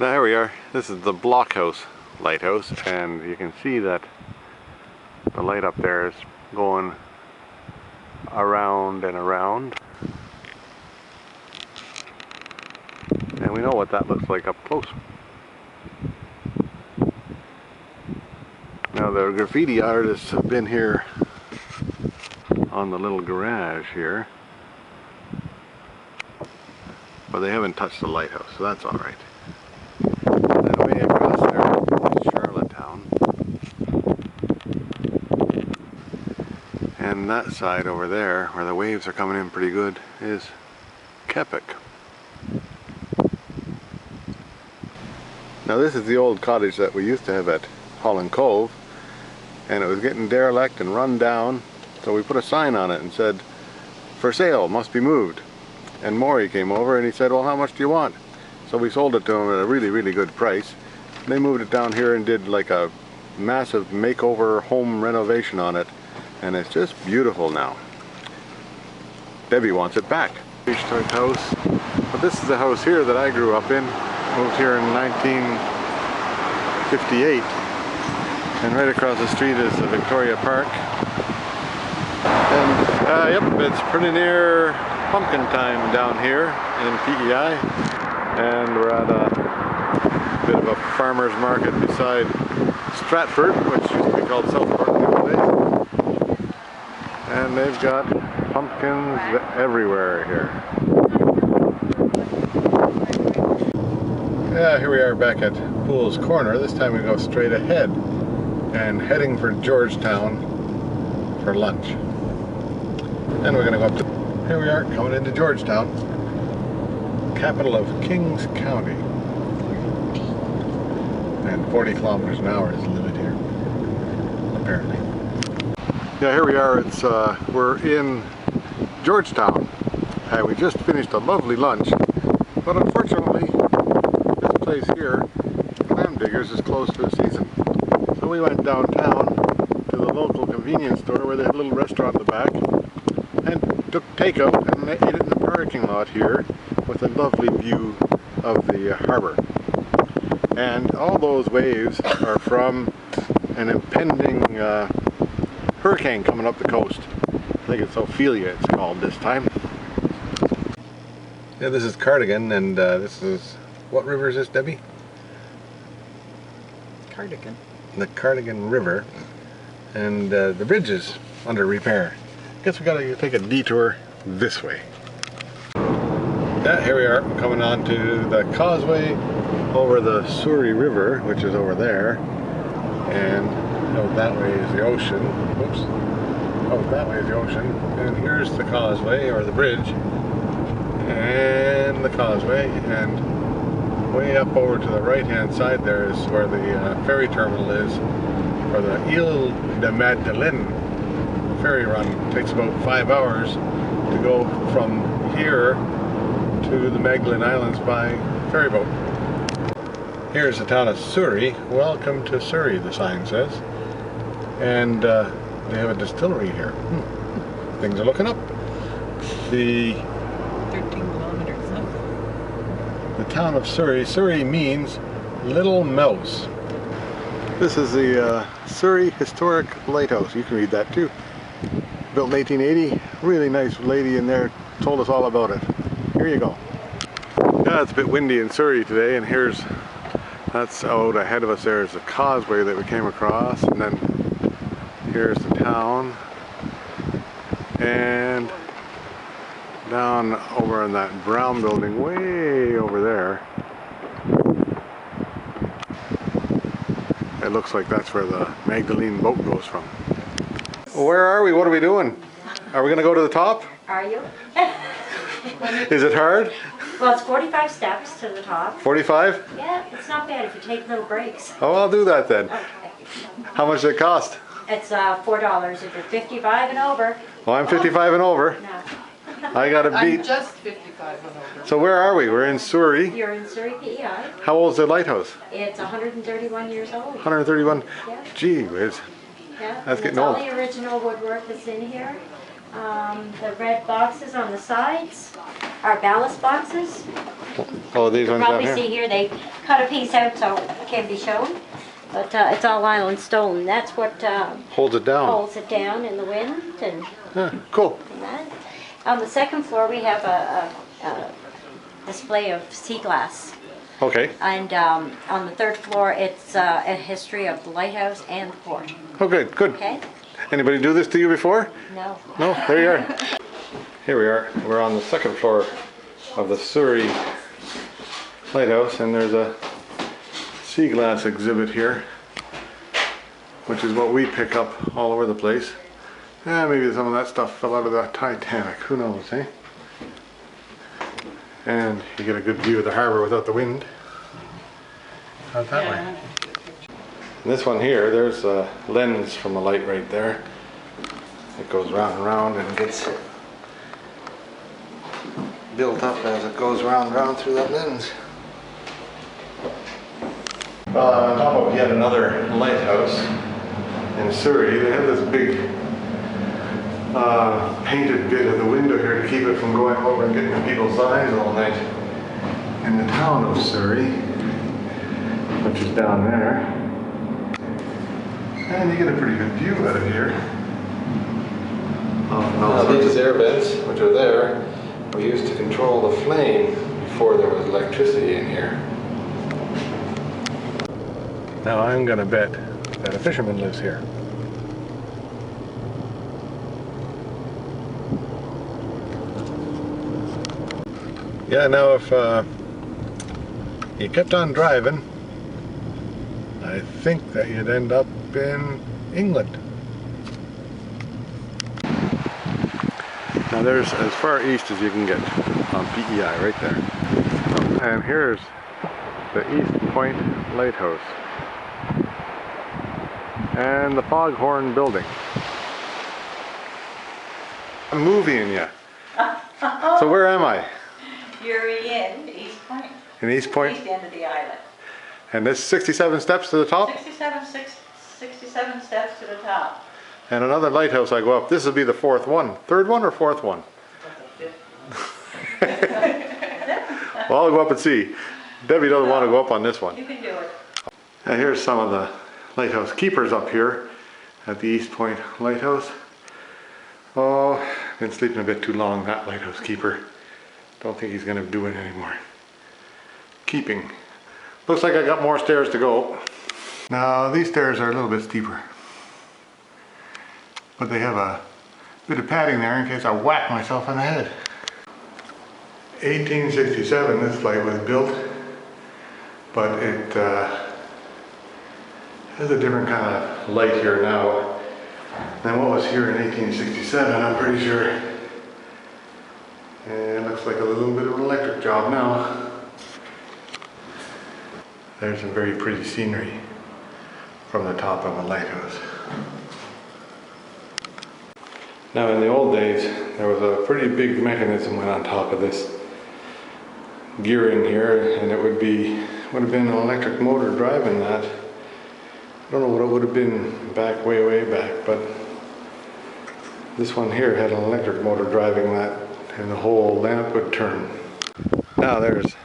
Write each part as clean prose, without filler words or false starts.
Now here we are. This is the Blockhouse Lighthouse, and you can see that the light up there is going around and around. And we know what that looks like up close. Now the graffiti artists have been here on the little garage here, but they haven't touched the lighthouse, so that's alright. And way across there is Charlottetown. And that side over there, where the waves are coming in pretty good, is Kepik. Now this is the old cottage that we used to have at Holland Cove, and it was getting derelict and run down, so we put a sign on it and said, "For sale, must be moved." And Maury came over and he said, "Well, how much do you want?" So we sold it to him at a really good price. They moved it down here and did like a massive makeover home renovation on it, and it's just beautiful now. Debbie wants it back. Historic house. But this is the house here that I grew up in. Moved here in 1958. And right across the street is the Victoria Park. And yep, it's pretty near pumpkin time down here in PEI. And we're at a bit of a farmer's market beside Stratford, which used to be called Southport in the old days. And they've got pumpkins everywhere here. Yeah, here we are back at Poole's Corner. This time we go straight ahead and heading for Georgetown for lunch. And we're going to go up to, here we are coming into Georgetown, capital of Kings County. And 40 kilometers an hour is the limit here, apparently. Yeah, here we are. It's we're in Georgetown, and we just finished a lovely lunch. But unfortunately, this place here, Clam Diggers, is closed for the season. So we went downtown to the local convenience store where they had a little restaurant in the back, and took takeout and ate it in the parking lot here with a lovely view of the harbor. And all those waves are from an impending hurricane coming up the coast. I think it's Ophelia it's called this time. Yeah, this is Cardigan, and this is, what river is this, Debbie? Cardigan. The Cardigan River, and the bridge is under repair. Guess we gotta take a detour this way. Yeah, here we are coming on to the causeway over the Souris River, which is over there, and out that way is the ocean. Whoops. Out that way is the ocean, and here's the causeway, or the bridge, and the causeway, and way up over to the right hand side there is where the ferry terminal is, or the Ile de Madeleine ferry run. It takes about 5 hours to go from here to the Magdalene Islands by ferry boat. Here's the town of Souris. Welcome to Souris, the sign says. And they have a distillery here. Things are looking up. The 13 kilometers up. The town of Souris. Souris means little mouse. This is the Souris Historic Lighthouse. You can read that too. Built in 1880. Really nice lady in there told us all about it. Here you go. Yeah, it's a bit windy in Souris today, and that's out ahead of us. There's the causeway that we came across, and then here's the town, and down over in that brown building way over there, it looks like that's where the Magdalene boat goes from. Where are we? What are we doing? Are we going to go to the top? Are you? Is it hard? Well, it's 45 steps to the top. 45? Yeah, it's not bad if you take little breaks. Oh, I'll do that then. Okay. How much does it cost? It's $4 if you're 55 and over. Well, I'm 55 and over. No. I got to beat. I'm just 55 and over. So where are we? We're in Souris. You're in Souris, PEI. How old is the lighthouse? It's 131 years old. 131? Yeah. Gee whiz. Yeah. That's getting old. old. All the original woodwork that's in here. The red boxes on the sides are ballast boxes. Oh, these ones down Probably here? see here they cut a piece out so it can be shown. But it's all island stone. That's what Holds it down. holds it down in the wind and Cool. that. On the second floor we have a display of sea glass. Okay. And on the third floor it's a history of the lighthouse and the port. Oh, good, good. Okay? Anybody do this to you before? No. No? There you are. Here we are. We're on the second floor of the Souris Lighthouse, and there's a sea glass exhibit here, which is what we pick up all over the place. Maybe some of that stuff fell out of the Titanic. Who knows, eh? And you get a good view of the harbor without the wind. How's that way? And this one here, there's a lens from the light right there. It goes round and round and gets built up as it goes round and round through that lens. On top of yet another lighthouse in Surrey, they have this big painted bit of the window here to keep it from going over and getting people's eyes all night. In the town of Surrey, which is down there. And you get a pretty good view out of here. Now these air vents, which are there, were used to control the flame before there was electricity in here. Now I'm gonna bet that a fisherman lives here. Yeah, now if you kept on driving, I think that you'd end up in England. Now there's as far east as you can get on PEI right there. And here's the East Point Lighthouse and the Foghorn building. I'm moving you. So where am I? You're in East Point. In East Point? East end of the island. And this 67 steps to the top? 67 steps to the top. And another lighthouse I go up. This will be the fourth one. Third one or fourth one? Well, I'll go up and see. Debbie doesn't want to go up on this one. You can do it. And here's some of the lighthouse keepers up here at the East Point Lighthouse. Oh, been sleeping a bit too long, that lighthouse keeper. Don't think he's going to do it anymore. Keeping. Looks like I got more stairs to go. Now these stairs are a little bit steeper, but they have a bit of padding there in case I whack myself on the head. 1867 this light was built, but it has a different kind of light here now than what was here in 1867, I'm pretty sure. And it looks like a little bit of an electric job now. There's some very pretty scenery from the top of a lighthouse. Now in the old days, there was a pretty big mechanism went on top of this gearing here, and it would have been an electric motor driving that. I don't know what it would have been back way back, but this one here had an electric motor driving that, and the whole lamp would turn. Now there's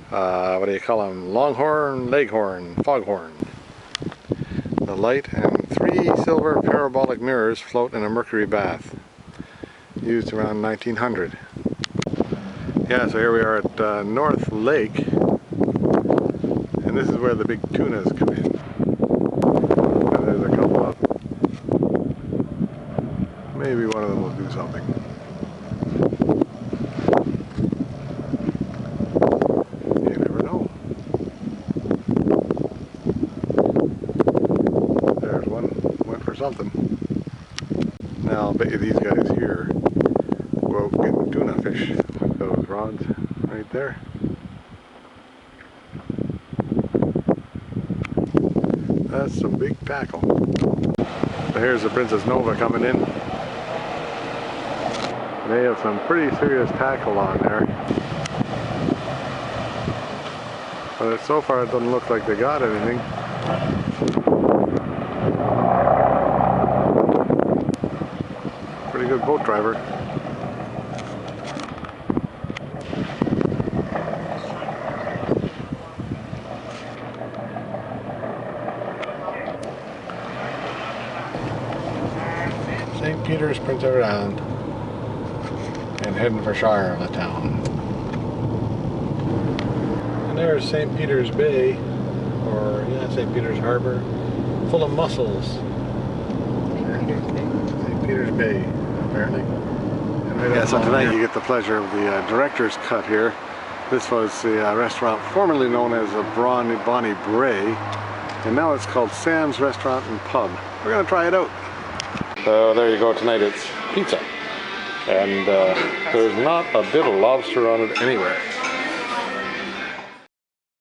what do you call them? Longhorn, Leghorn, Foghorn. The light and 3 silver parabolic mirrors float in a mercury bath, used around 1900. Yeah, so here we are at North Lake, and this is where the big tunas come in. And there's a couple of them. Maybe one of them will do something. You never know. There's one, went for something. Now I'll bet you these guys here go out and get tuna fish with those rods right there. That's some big tackle. So here's the Princess Nova coming in. They have some pretty serious tackle on there. But so far it doesn't look like they got anything. Pretty boat driver. St. Peter's, Prince Edward Island, and heading for Charlottetown. And there's St. Peter's Bay, or yeah, St. Peter's Harbor, full of mussels. St. Peter's Bay, apparently. And right, yeah, so tonight you get the pleasure of the director's cut here. This was the restaurant formerly known as the Bonnie Bray, and now it's called Sam's Restaurant and Pub. We're gonna try it out. So there you go, tonight it's pizza. And there's not a bit of lobster on it anywhere.